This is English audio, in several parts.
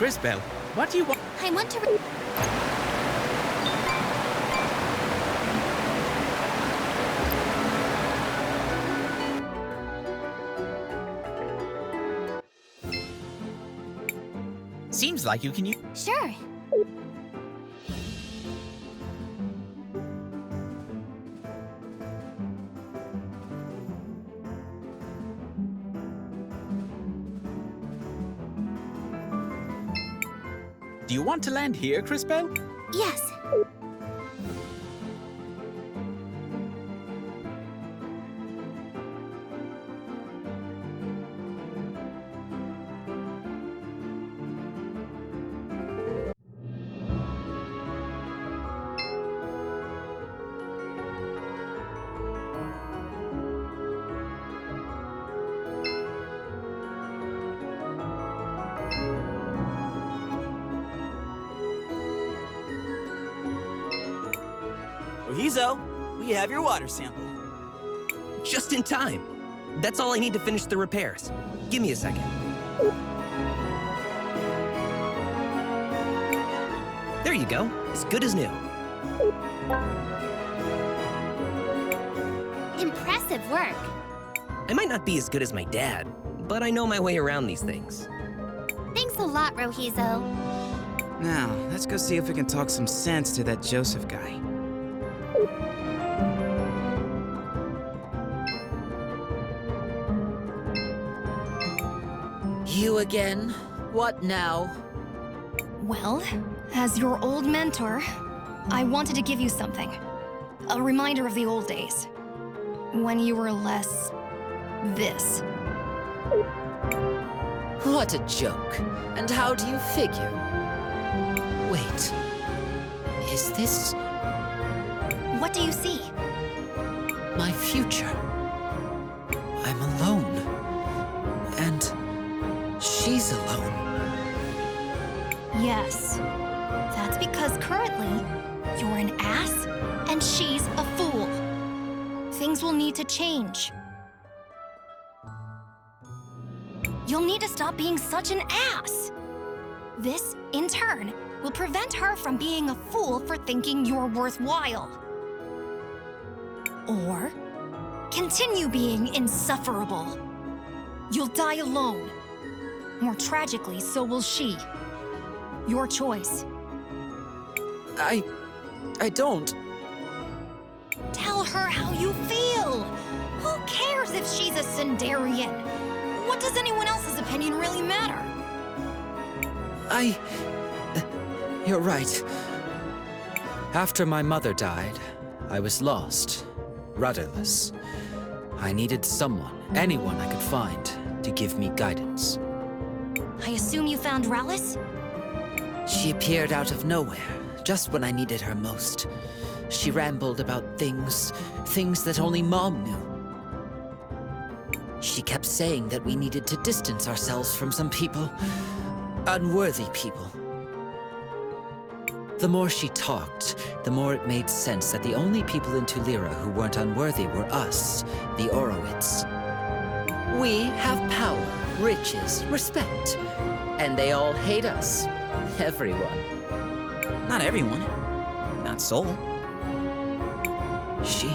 Crisbel, what do you want? I want to... Seems like you can use... Sure. Do you want to land here, Crisbel? Yes. Ohizo, we have your water sample. Just in time. That's all I need to finish the repairs. Give me a second. There you go. As good as new. Impressive work. I might not be as good as my dad, but I know my way around these things. Thanks a lot, Rohizo. Now, let's go see if we can talk some sense to that Joseph guy. You again? What now? Well, as your old mentor, I wanted to give you something. A reminder of the old days. When you were less... this. What a joke. And how do you figure? Wait. Is this What do you see? my future? I'm alone. And she's alone. Yes. That's because currently, you're an ass, and she's a fool. Things will need to change. You'll need to stop being such an ass. This, in turn, will prevent her from being a fool for thinking you're worthwhile. Or continue being insufferable. You'll die alone. More tragically, so will she. Your choice. I don't. Tell her how you feel. Who cares if she's a Sindarian? What does anyone else's opinion really matter? You're right. After my mother died, I was lost, rudderless. I needed someone, anyone I could find, to give me guidance. I assume you found Rallis? She appeared out of nowhere, just when I needed her most. She rambled about things that only Mom knew. She kept saying that we needed to distance ourselves from some people, unworthy people. The more she talked, the more it made sense that the only people in Tulira who weren't unworthy were us, the Orowitz. We have power, riches, respect, and they all hate us. Everyone. Not everyone. Not Soul. She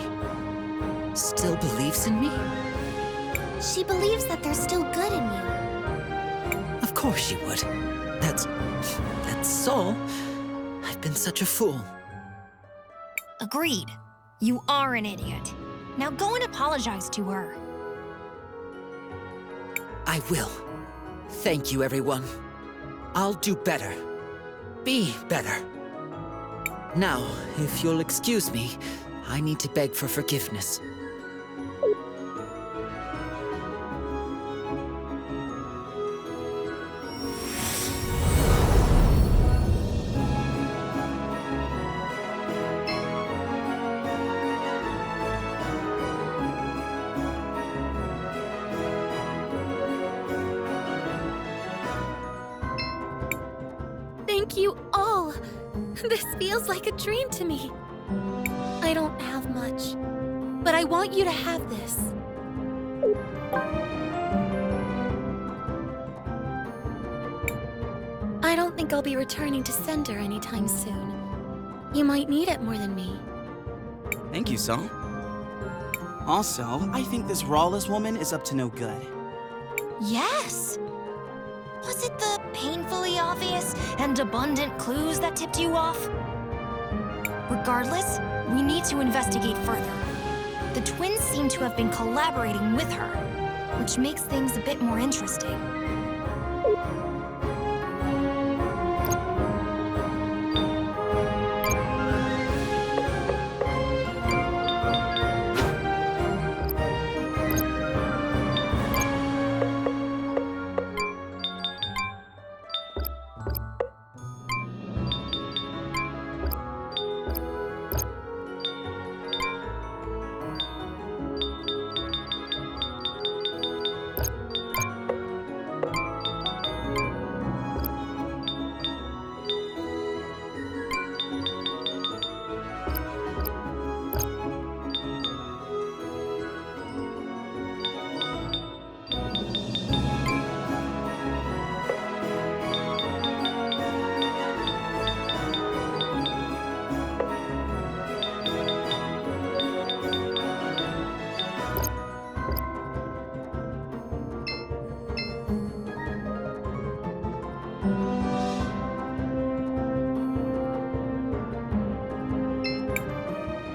still believes in me? She believes that there's still good in you. Of course she would. That's Soul. I've been such a fool. Agreed. You are an idiot. Now go and apologize to her. I will. Thank you, everyone. I'll do better. Be better. Now, if you'll excuse me, I need to beg for forgiveness. Thank you all. This feels like a dream to me. I don't have much, but I want you to have this. I don't think I'll be returning to Cinder anytime soon. You might need it more than me. Thank you, Saul. Also, I think this Rawless woman is up to no good. Yes! Was it the painfully obvious and abundant clues that tipped you off? Regardless, we need to investigate further. The twins seem to have been collaborating with her, which makes things a bit more interesting.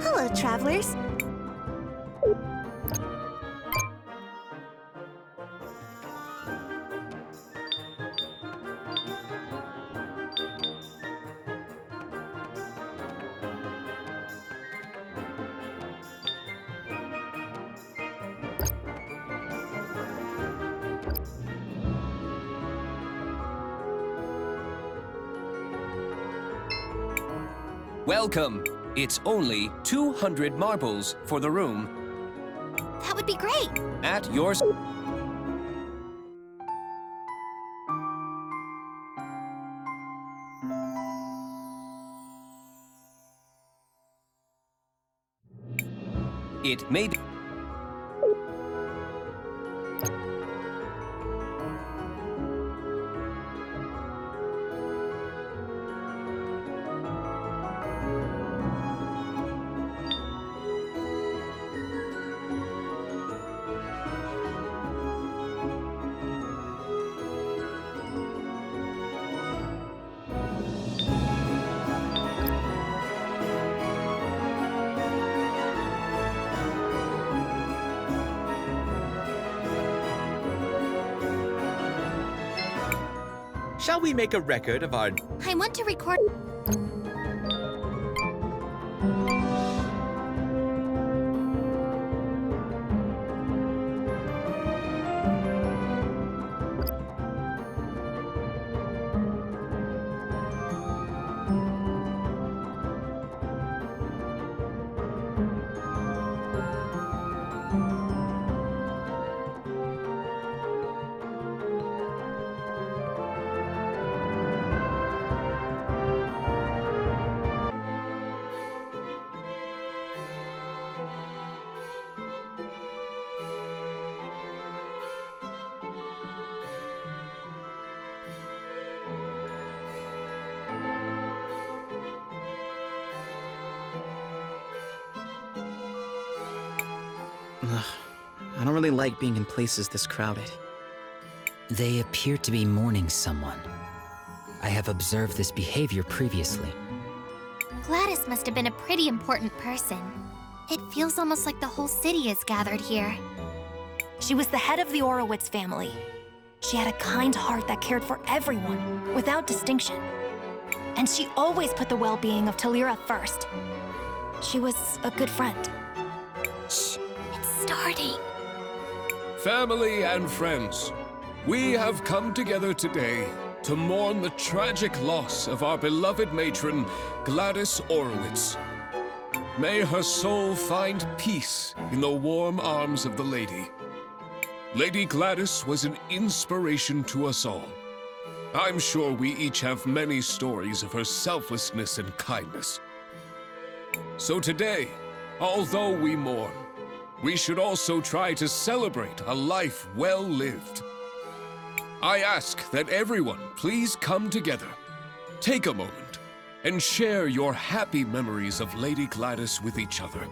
Hello, travelers. Welcome. It's only 200 marbles for the room. That would be great. At your... It may be... Shall we make a record of our... I want to record. Ugh, I don't really like being in places this crowded. They appear to be mourning someone. I have observed this behavior previously. Gladys must have been a pretty important person. It feels almost like the whole city is gathered here. She was the head of the Orowitz family. She had a kind heart that cared for everyone, without distinction. And she always put the well-being of Talira first. She was a good friend. Shh, it's starting. Family and friends, we have come together today to mourn the tragic loss of our beloved matron, Gladys Orowitz. May her soul find peace in the warm arms of the Lady. Lady Gladys was an inspiration to us all. I'm sure we each have many stories of her selflessness and kindness. So today, although we mourn, we should also try to celebrate a life well lived. I ask that everyone please come together. Take a moment and share your happy memories of Lady Gladys with each other.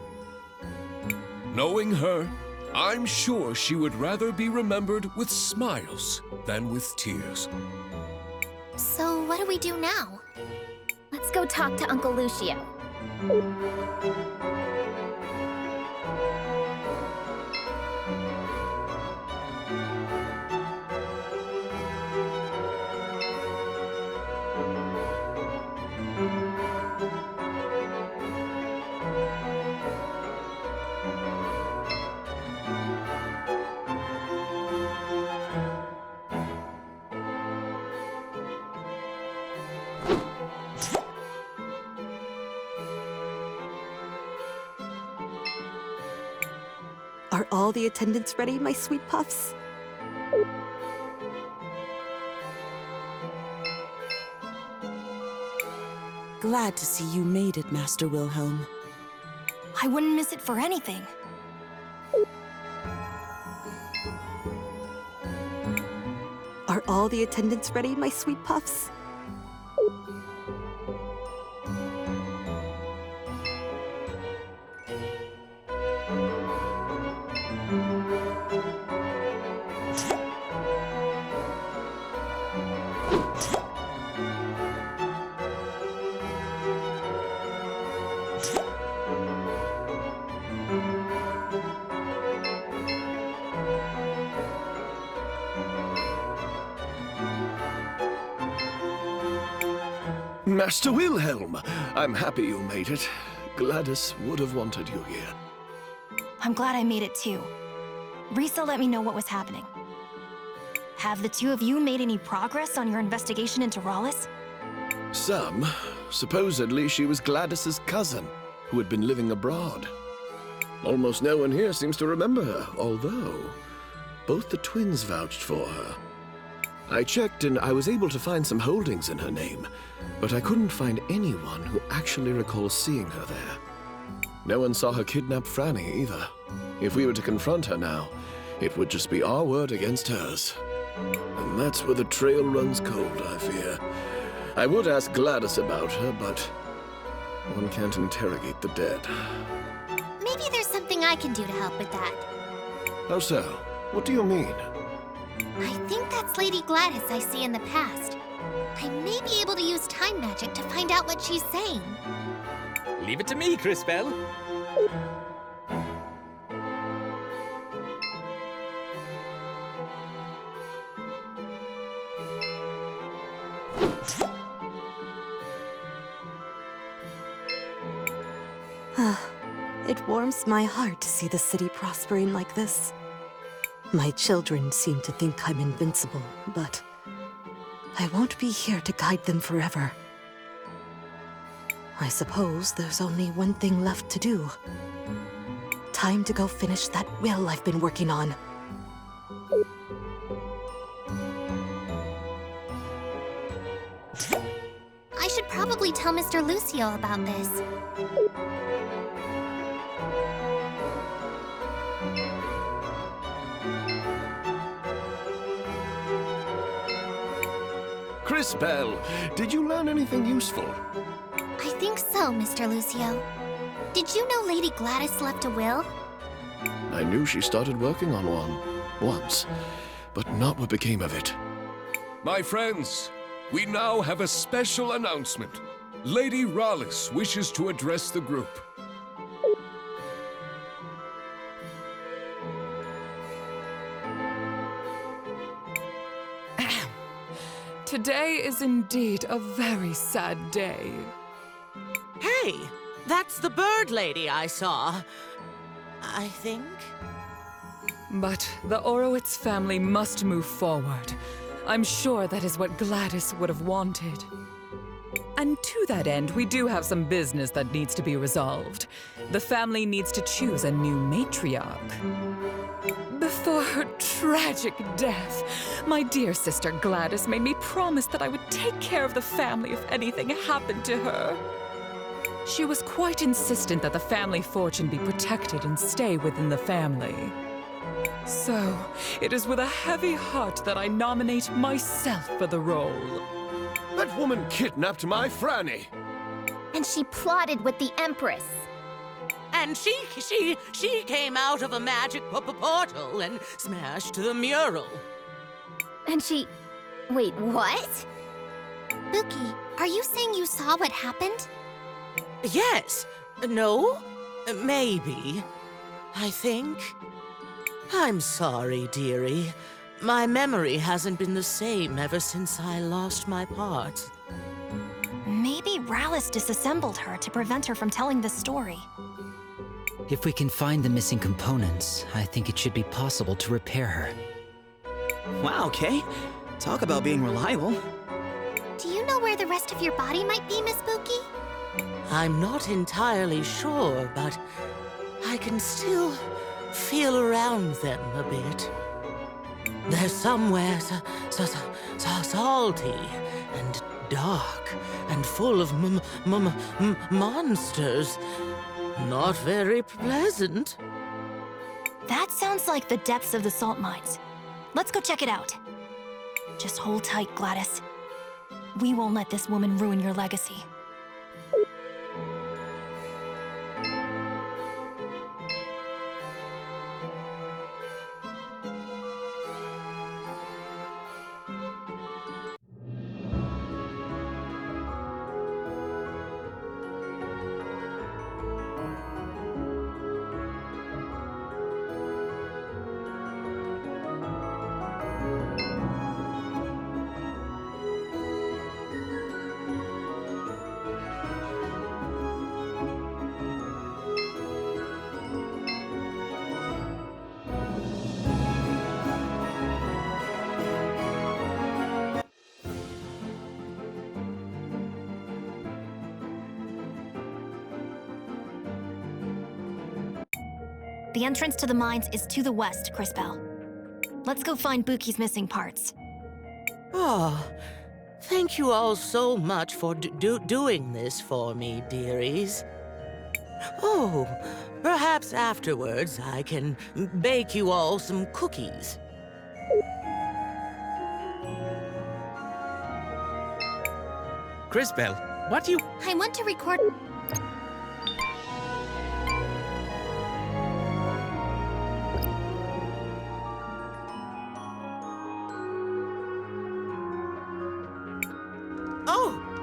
Knowing her, I'm sure she would rather be remembered with smiles than with tears. So what do we do now? Let's go talk to Uncle Lucio. Are all the attendants ready, my sweet puffs? Glad to see you made it, Master Wilhelm. I wouldn't miss it for anything. Are all the attendants ready, my sweet puffs? Master Wilhelm, I'm happy you made it. Gladys would have wanted you here. I'm glad I made it too. Risa let me know what was happening. Have the two of you made any progress on your investigation into Rawless? Some. Supposedly she was Gladys's cousin, who had been living abroad. Almost no one here seems to remember her, although both the twins vouched for her. I checked and I was able to find some holdings in her name, but I couldn't find anyone who actually recalls seeing her there. No one saw her kidnap Franny either. If we were to confront her now, it would just be our word against hers. And that's where the trail runs cold, I fear. I would ask Gladys about her, but one can't interrogate the dead. Maybe there's something I can do to help with that. How so? What do you mean? I think that's Lady Gladys I see in the past. I may be able to use time magic to find out what she's saying. Leave it to me, Cris Bell. It warms my heart to see the city prospering like this. My children seem to think I'm invincible, but I won't be here to guide them forever. I suppose there's only one thing left to do. Time to go finish that will I've been working on. I should probably tell Mr. Lucio about this. Cris Bell, did you learn anything useful? I think so, Mr. Lucio. Did you know Lady Gladys left a will? I knew she started working on one, once, but not what became of it. My friends, we now have a special announcement. Lady Rawless wishes to address the group. Today is indeed a very sad day. Hey, that's the bird lady I saw. I think. But the Orowitz family must move forward. I'm sure that is what Gladys would have wanted. And to that end, we do have some business that needs to be resolved. The family needs to choose a new matriarch. Before her tragic death, my dear sister Gladys made me promise that I would take care of the family if anything happened to her. She was quite insistent that the family fortune be protected and stay within the family. So, it is with a heavy heart that I nominate myself for the role. That woman kidnapped my Franny. And she plotted with the Empress. And she came out of a magic portal and smashed the mural. And she... Wait, what? Buki, are you saying you saw what happened? Yes. No? Maybe. I think. I'm sorry, dearie. My memory hasn't been the same ever since I lost my part. Maybe Rallis disassembled her to prevent her from telling the story. If we can find the missing components, I think it should be possible to repair her. Wow, Kay. Talk about being reliable. Do you know where the rest of your body might be, Miss Buki? I'm not entirely sure, but I can still feel around them a bit. They're somewhere salty and dark and full of monsters. Not very pleasant. That sounds like the depths of the salt mines. Let's go check it out. Just hold tight, Gladys. We won't let this woman ruin your legacy. The entrance to the mines is to the west, Crispell. Let's go find Buki's missing parts. Oh, thank you all so much for doing this for me, dearies. Oh, perhaps afterwards I can bake you all some cookies. Crispell, what do you... I want to record...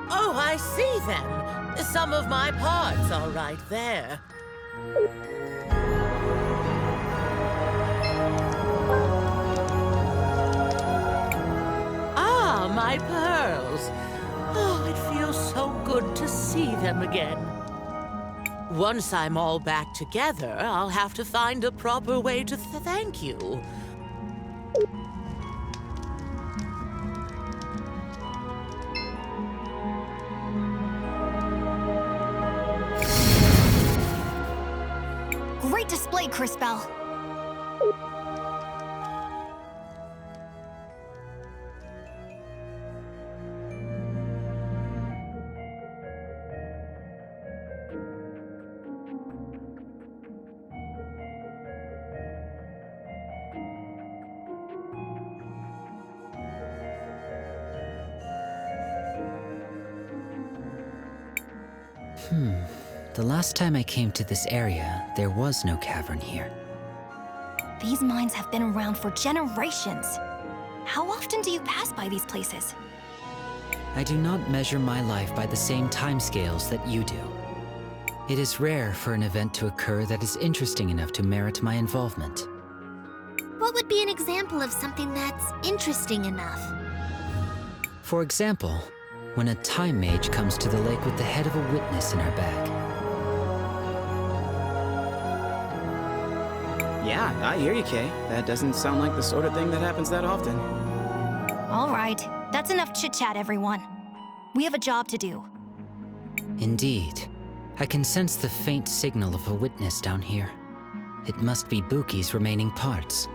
Oh, I see them. Some of my parts are right there. Ah, my pearls. Oh, it feels so good to see them again. Once I'm all back together, I'll have to find a proper way to thank you. Great display, Crispell. The last time I came to this area, there was no cavern here. These mines have been around for generations. How often do you pass by these places? I do not measure my life by the same timescales that you do. It is rare for an event to occur that is interesting enough to merit my involvement. What would be an example of something that's interesting enough? For example, when a time mage comes to the lake with the head of a witness in her bag. Yeah, I hear you, Kay. That doesn't sound like the sort of thing that happens that often. All right, that's enough chit-chat, everyone. We have a job to do. Indeed. I can sense the faint signal of a witness down here. It must be Buki's remaining parts.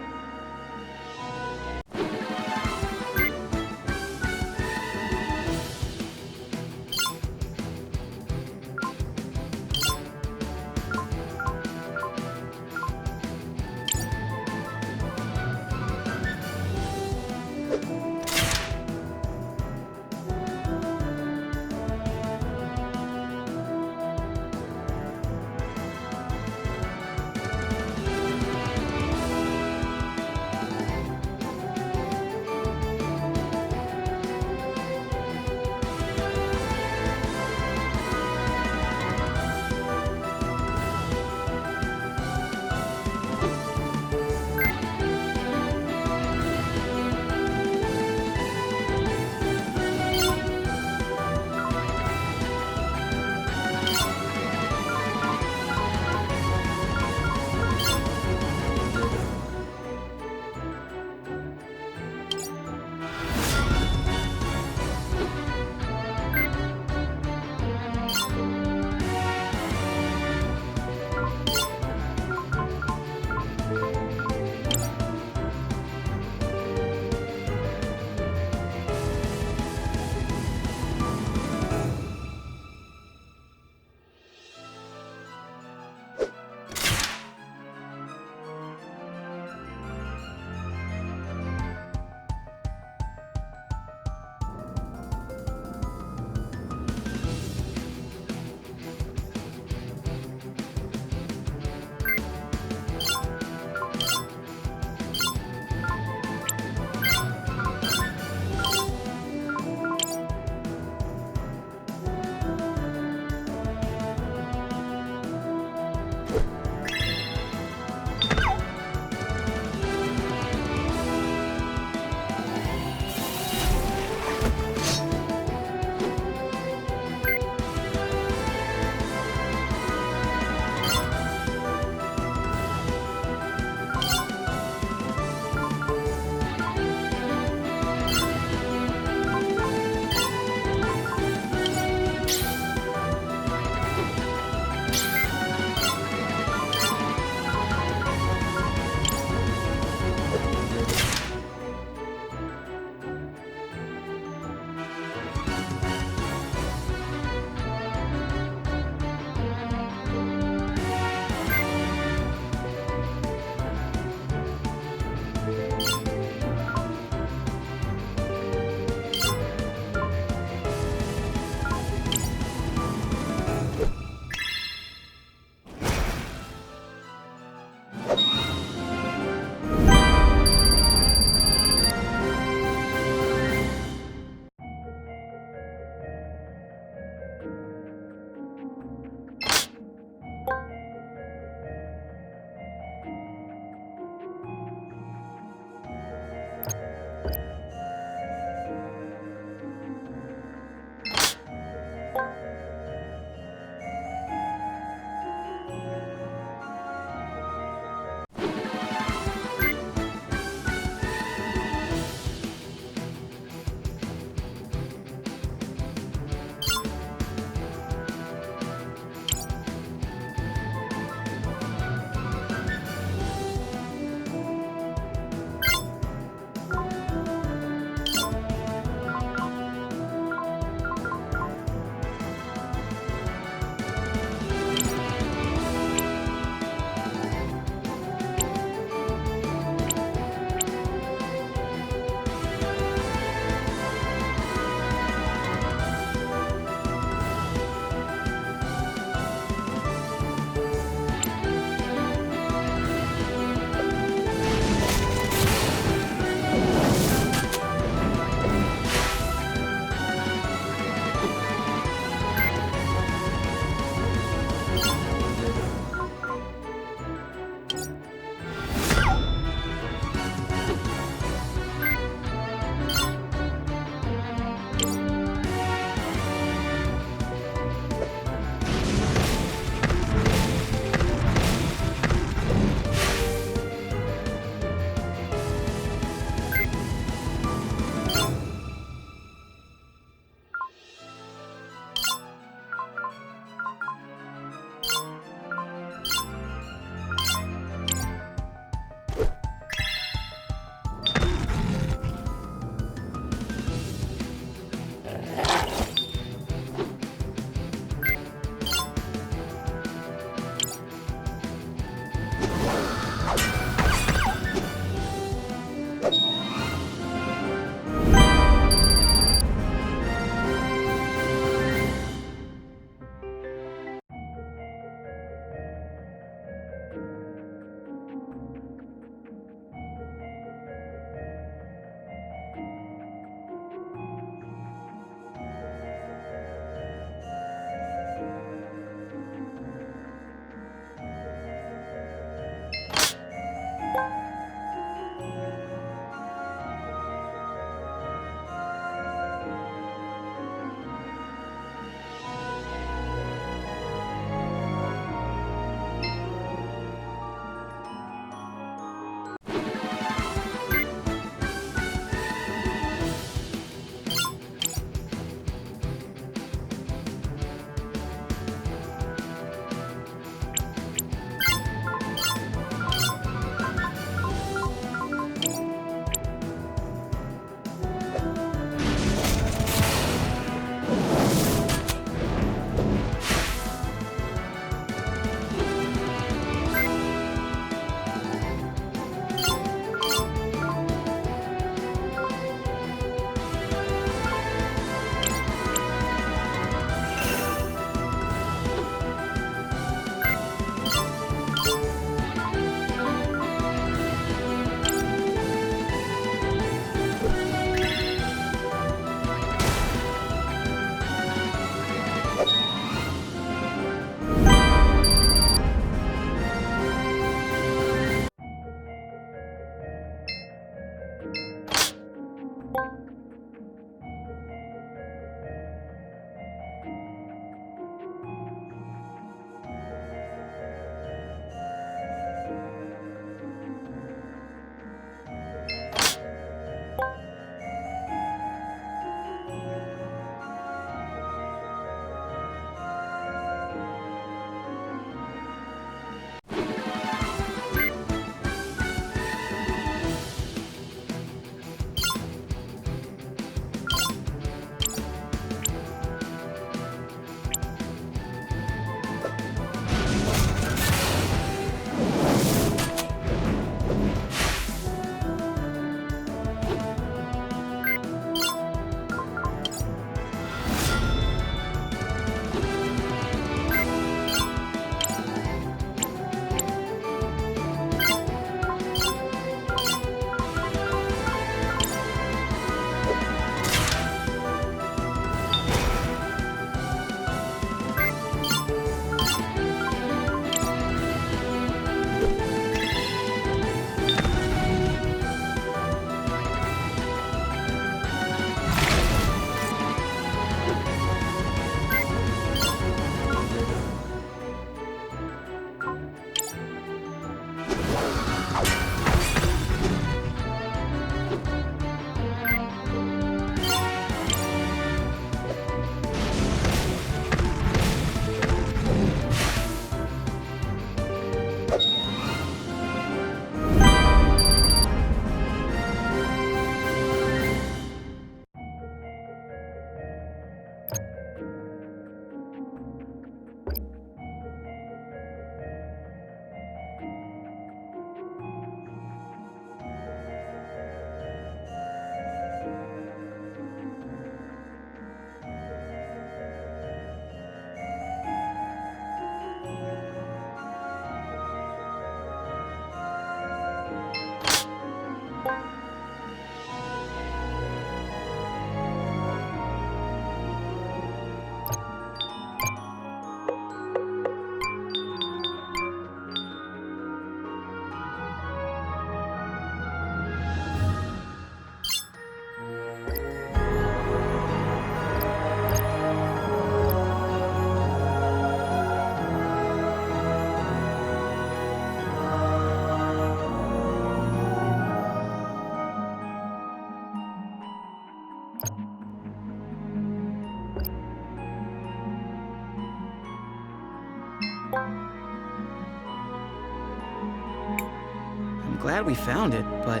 glad we found it, but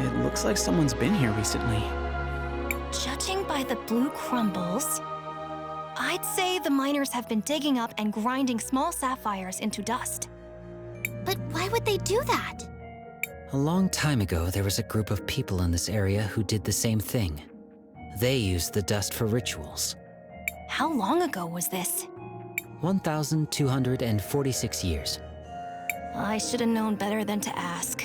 it looks like someone's been here recently. Judging by the blue crumbles, I'd say the miners have been digging up and grinding small sapphires into dust. But why would they do that? A long time ago, there was a group of people in this area who did the same thing. They used the dust for rituals. How long ago was this? 1,246 years. I should have known better than to ask.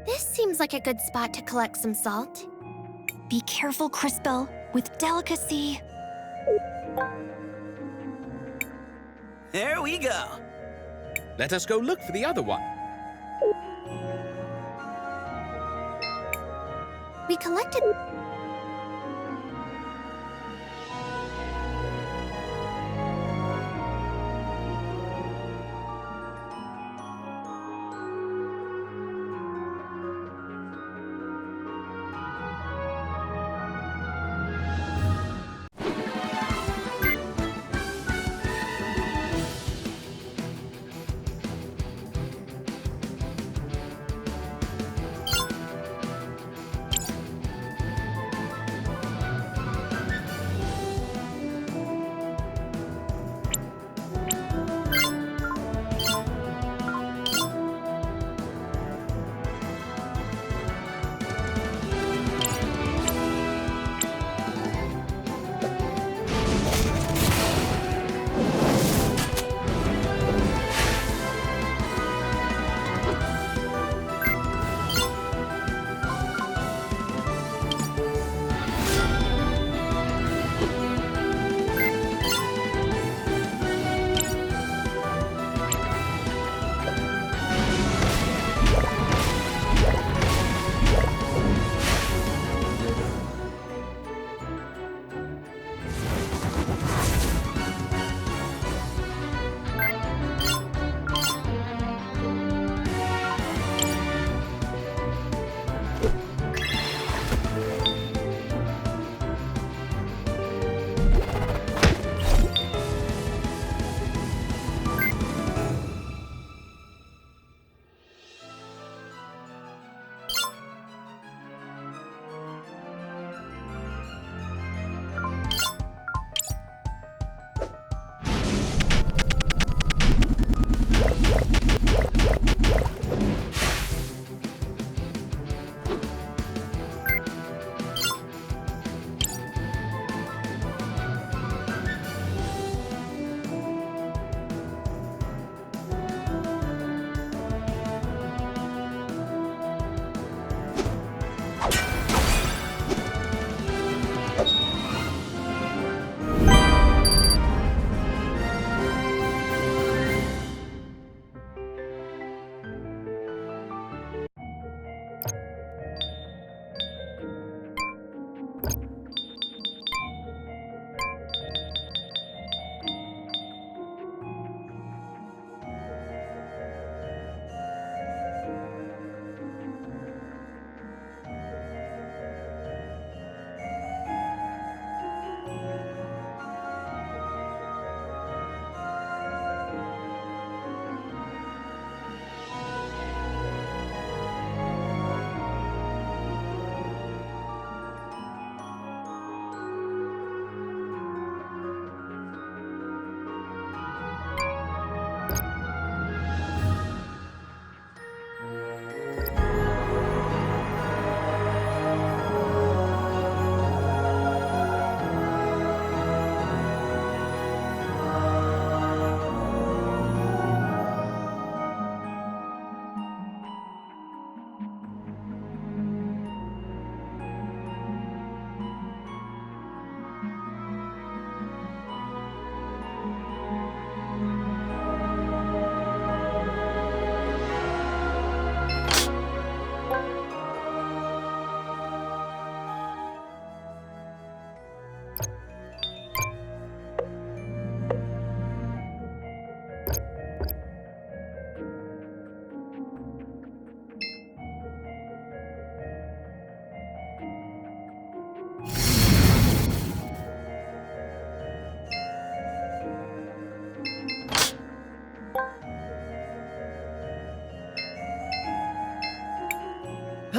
This seems like a good spot to collect some salt. Be careful, Crispell, with delicacy. There we go. Let us go look for the other one. We collected...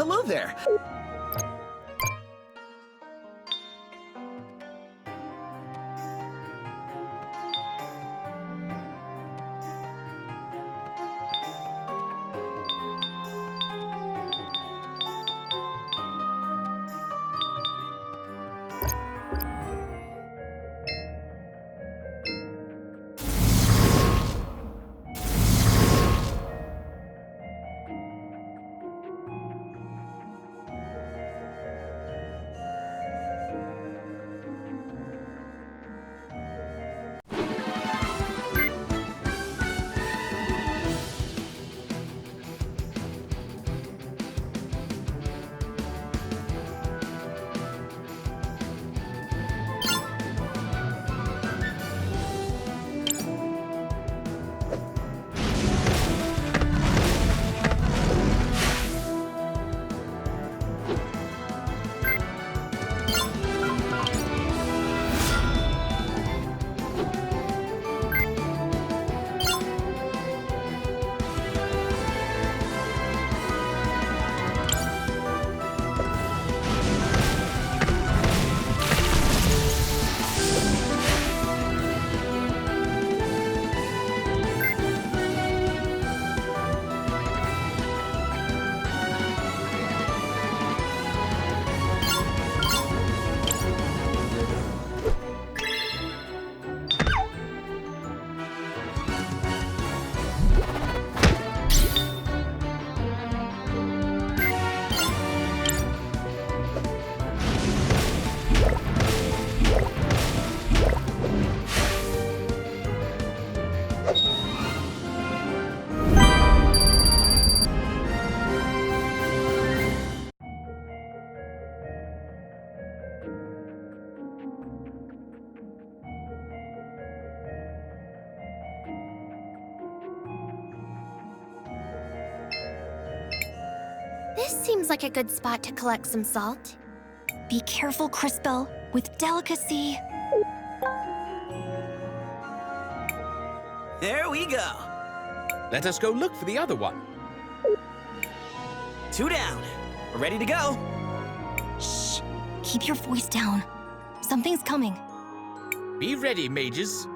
hello there. This seems like a good spot to collect some salt. Be careful, Crisbell. With delicacy. There we go. Let us go look for the other one. 2 down. We're ready to go. Shh. Keep your voice down. Something's coming. Be ready, mages.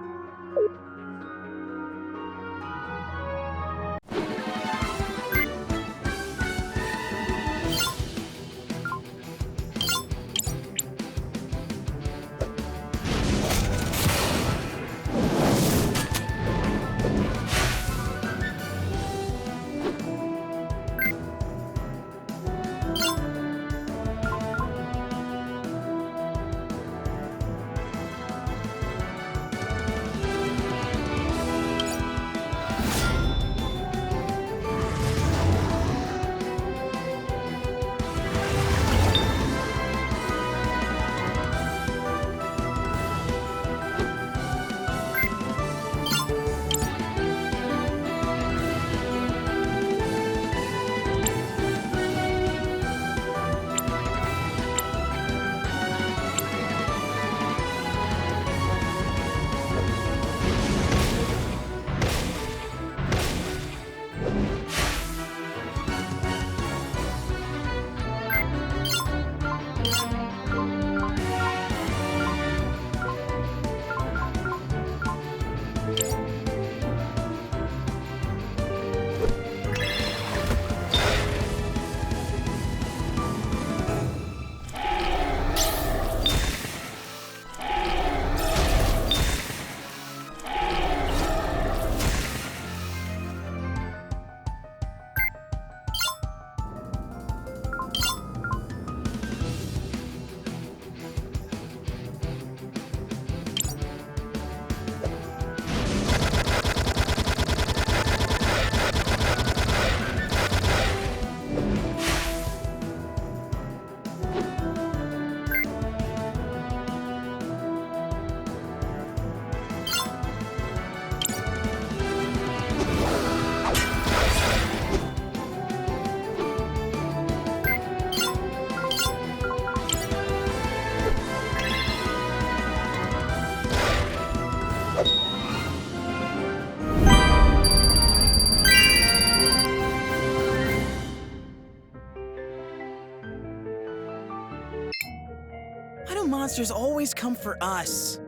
monsters always come for us.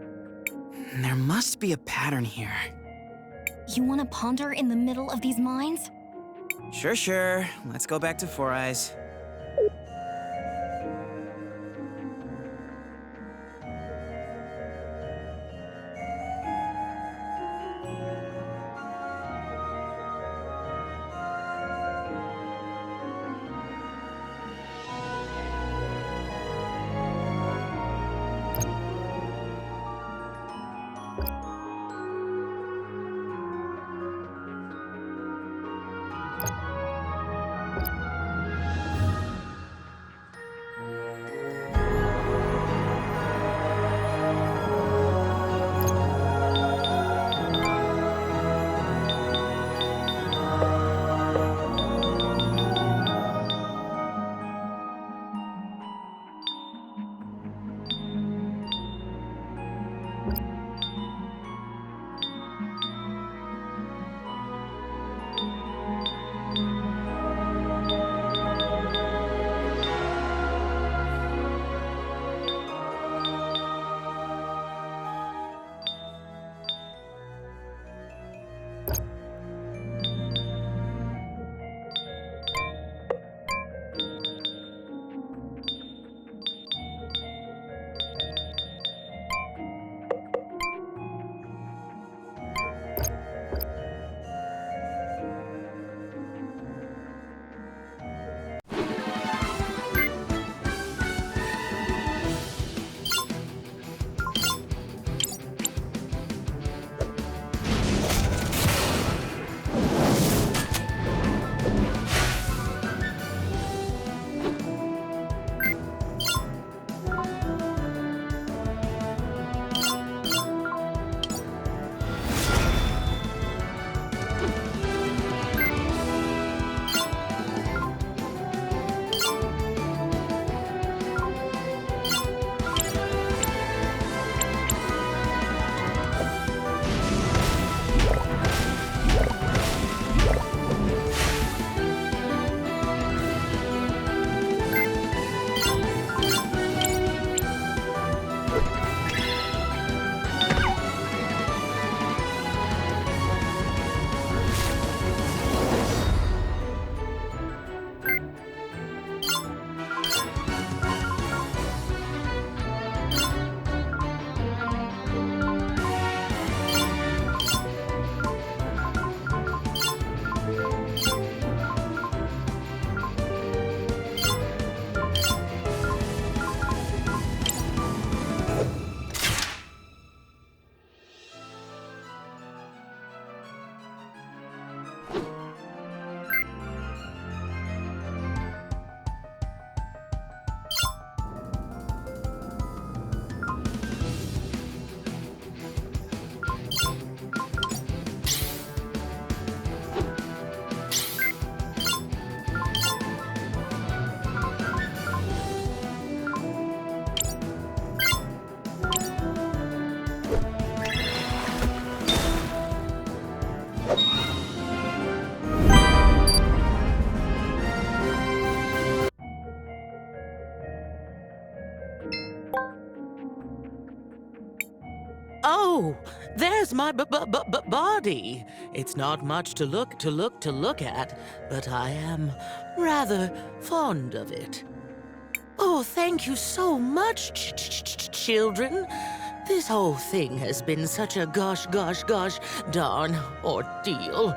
There must be a pattern here. You want to ponder in the middle of these mines? Sure. Let's go back to Four Eyes. Oh, there's my body. It's not much to look at, but I am rather fond of it. Oh, thank you so much, children. This whole thing has been such a gosh darn ordeal.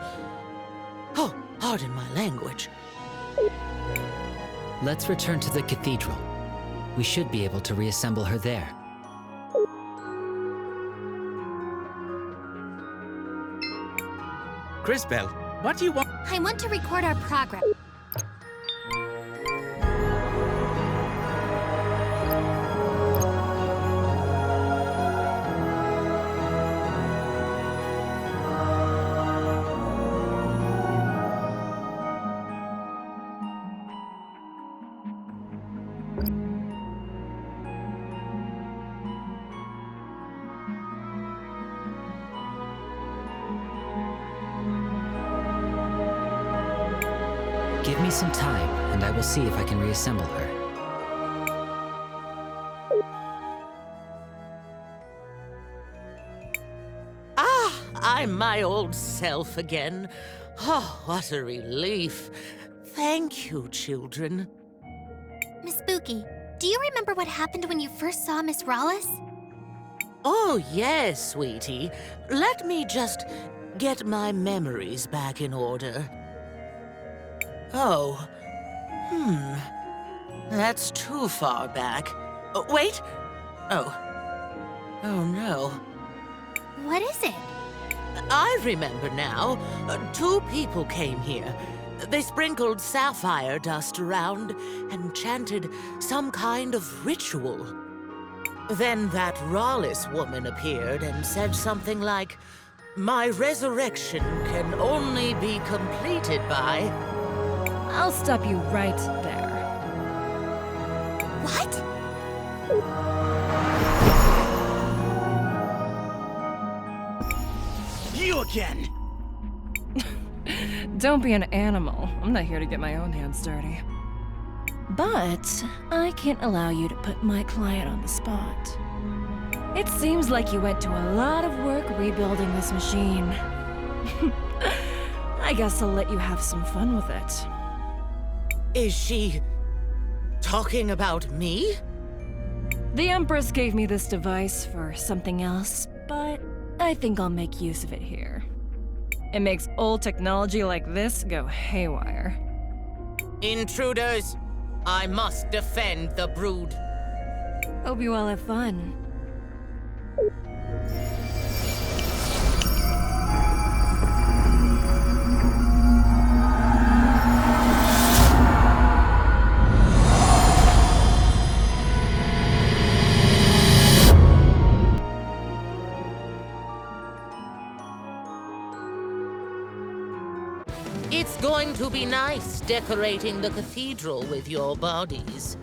Oh, pardon my language. Let's return to the cathedral. We should be able to reassemble her there. Crisbell, what do you want? I want to record our progress. Give me some time, and I will see if I can reassemble her. my old self again. Oh, what a relief. Thank you, children. Miss Spooky, do you remember what happened when you first saw Miss Rawless? Oh, yes, sweetie. Let me just get my memories back in order. Oh. That's too far back. Oh, wait! Oh. Oh, no. What is it? I remember now. 2 people came here. They sprinkled sapphire dust around and chanted some kind of ritual. Then that Rawless woman appeared and said something like, "My resurrection can only be completed by..." I'll stop you right there. What? You again! Don't be an animal. I'm not here to get my own hands dirty. But I can't allow you to put my client on the spot. It seems like you went to a lot of work rebuilding this machine. I guess I'll let you have some fun with it. Is she talking about me? The Empress gave me this device for something else, but I think I'll make use of it here. It makes old technology like this go haywire. Intruders! I must defend the brood. Hope you all have fun. It's going to be nice decorating the cathedral with your bodies.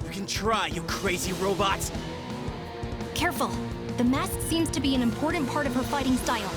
You can try, you crazy robots! Careful. The mask seems to be an important part of her fighting style.